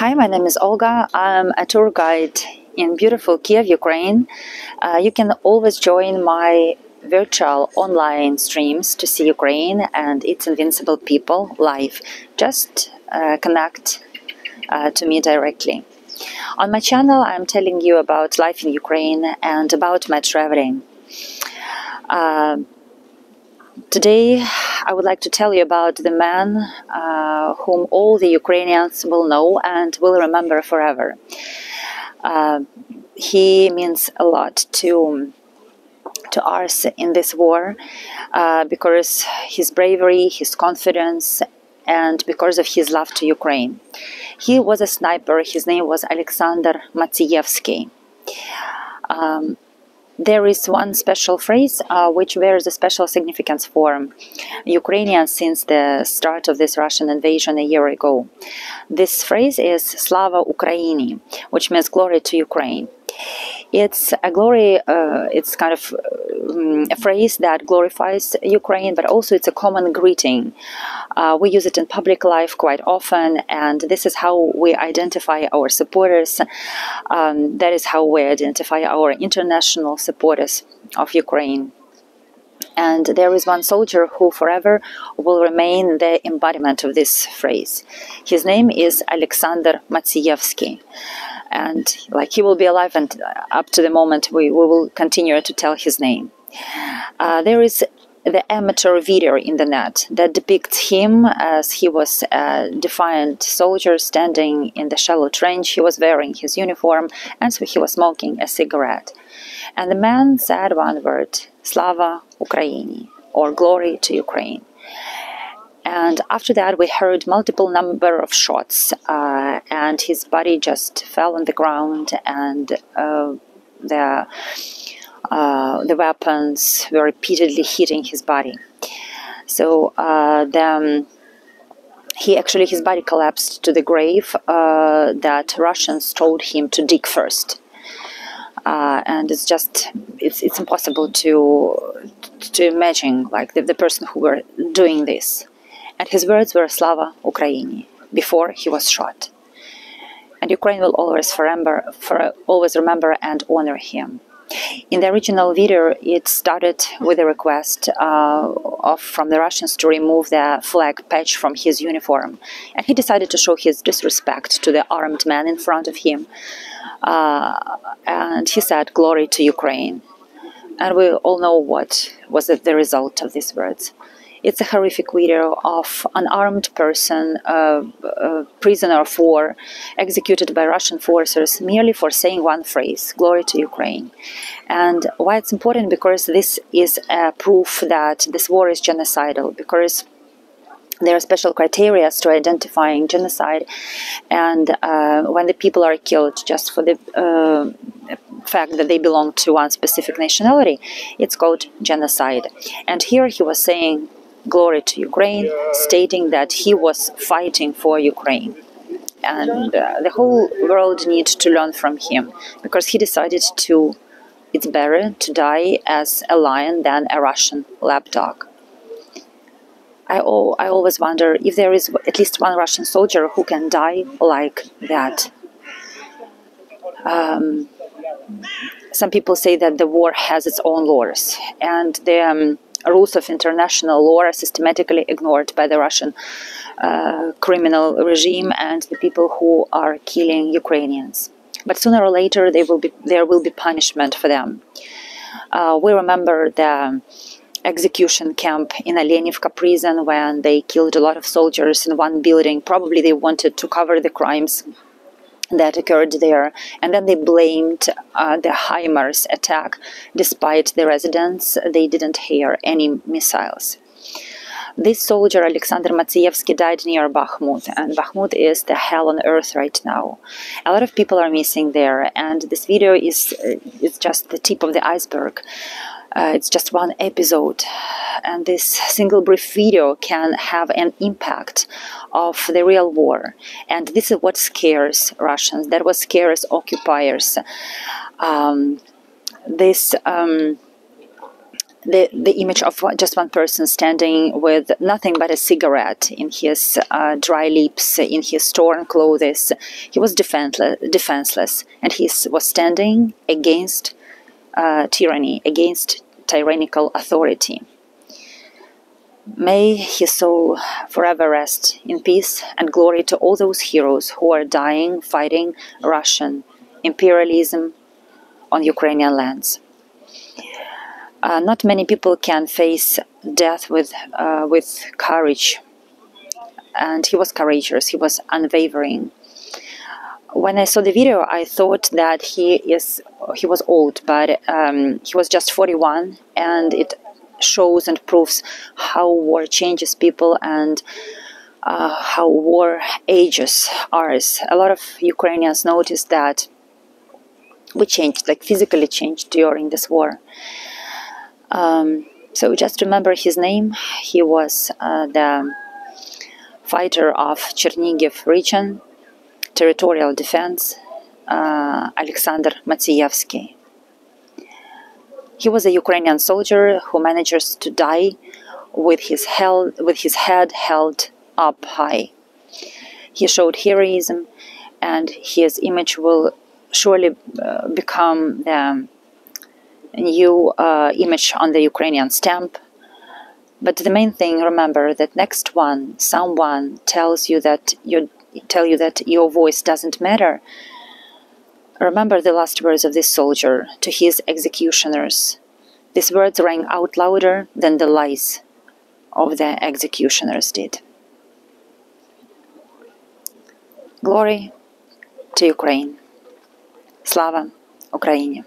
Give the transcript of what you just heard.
Hi, my name is Olga. I'm a tour guide in beautiful Kyiv, Ukraine. You can always join my virtual online streams to see Ukraine and its invincible people live. Just connect to me directly. On my channel, I'm telling you about life in Ukraine and about my traveling. Today, I would like to tell you about the man whom all the Ukrainians will know and will remember forever. He means a lot to us in this war because his bravery, his confidence, and because of his love to Ukraine. He was a sniper. His name was Oleksandr Matsiyevskyi. There is one special phrase which bears a special significance for Ukrainians since the start of this Russian invasion a year ago. This phrase is Slava Ukraini, which means glory to Ukraine. It's a glory, it's kind of a phrase that glorifies Ukraine, but also it's a common greeting. We use it in public life quite often, and this is how we identify our supporters. That is how we identify our international supporters of Ukraine. And there is one soldier who forever will remain the embodiment of this phrase. His name is Oleksandr Matsiyevskyi. And he will be alive, and up to the moment we will continue to tell his name. There is the amateur video in the net that depicts him as he was a defiant soldier standing in the shallow trench. He was wearing his uniform, and so he was smoking a cigarette. And the man said one word, Slava Ukraini, or glory to Ukraine. And after that, we heard multiple number of shots, and his body just fell on the ground, and the weapons were repeatedly hitting his body. So then his body collapsed to the grave that Russians told him to dig first. And it's impossible to imagine the person who were doing this. And his words were Slava Ukraini before he was shot. And Ukraine will always remember and honor him. In the original video, it started with a request from the Russians to remove the flag patch from his uniform. And he decided to show his disrespect to the armed man in front of him. And he said, glory to Ukraine. And we all know what was the result of these words. It's a horrific video of an armed person, a prisoner of war, executed by Russian forces merely for saying one phrase, glory to Ukraine. And why it's important? Because this is a proof that this war is genocidal, because there are special criteria to identifying genocide, and when the people are killed just for the fact that they belong to one specific nationality, it's called genocide. And here he was saying glory to Ukraine, stating that he was fighting for Ukraine. And the whole world needs to learn from him, because he decided it's better to die as a lion than a Russian lapdog. I always wonder if there is at least one Russian soldier who can die like that. Some people say that the war has its own laws, and the rules of international law are systematically ignored by the Russian criminal regime and the people who are killing Ukrainians. But sooner or later there will be punishment for them. We remember the execution camp in Olenivka prison when they killed a lot of soldiers in one building. Probably they wanted to cover the crimes that occurred there, and then they blamed the HIMARS attack. Despite the residents, they didn't hear any missiles. This soldier, Oleksandr Matsiyevskyi, died near Bakhmut, and Bakhmut is the hell on earth right now. A lot of people are missing there, and this video is just the tip of the iceberg. It's just one episode, and this single brief video can have an impact of the real war. And this is what scares Russians, that what scares occupiers. the image of just one person standing with nothing but a cigarette in his dry lips, in his torn clothes. He was defenseless, and he was standing against tyranny, against tyrannical authority. May his soul forever rest in peace, and glory to all those heroes who are dying fighting Russian imperialism on Ukrainian lands. Not many people can face death with courage, and he was courageous. He was unwavering. When I saw the video, I thought that he was old, but he was just 41, and it shows and proves how war changes people and how war ages ours. A lot of Ukrainians noticed that we changed, like physically changed during this war. So just remember his name. He was the fighter of Chernihiv region, territorial defense, Oleksandr Matsiyevskyi. He was a Ukrainian soldier who manages to die with his head held up high. He showed heroism, and his image will surely become the new image on the Ukrainian stamp. But the main thing, remember that next one, someone tells you that your voice doesn't matter. Remember the last words of this soldier to his executioners. These words rang out louder than the lies of the executioners did. Glory to Ukraine. Slava Ukraini.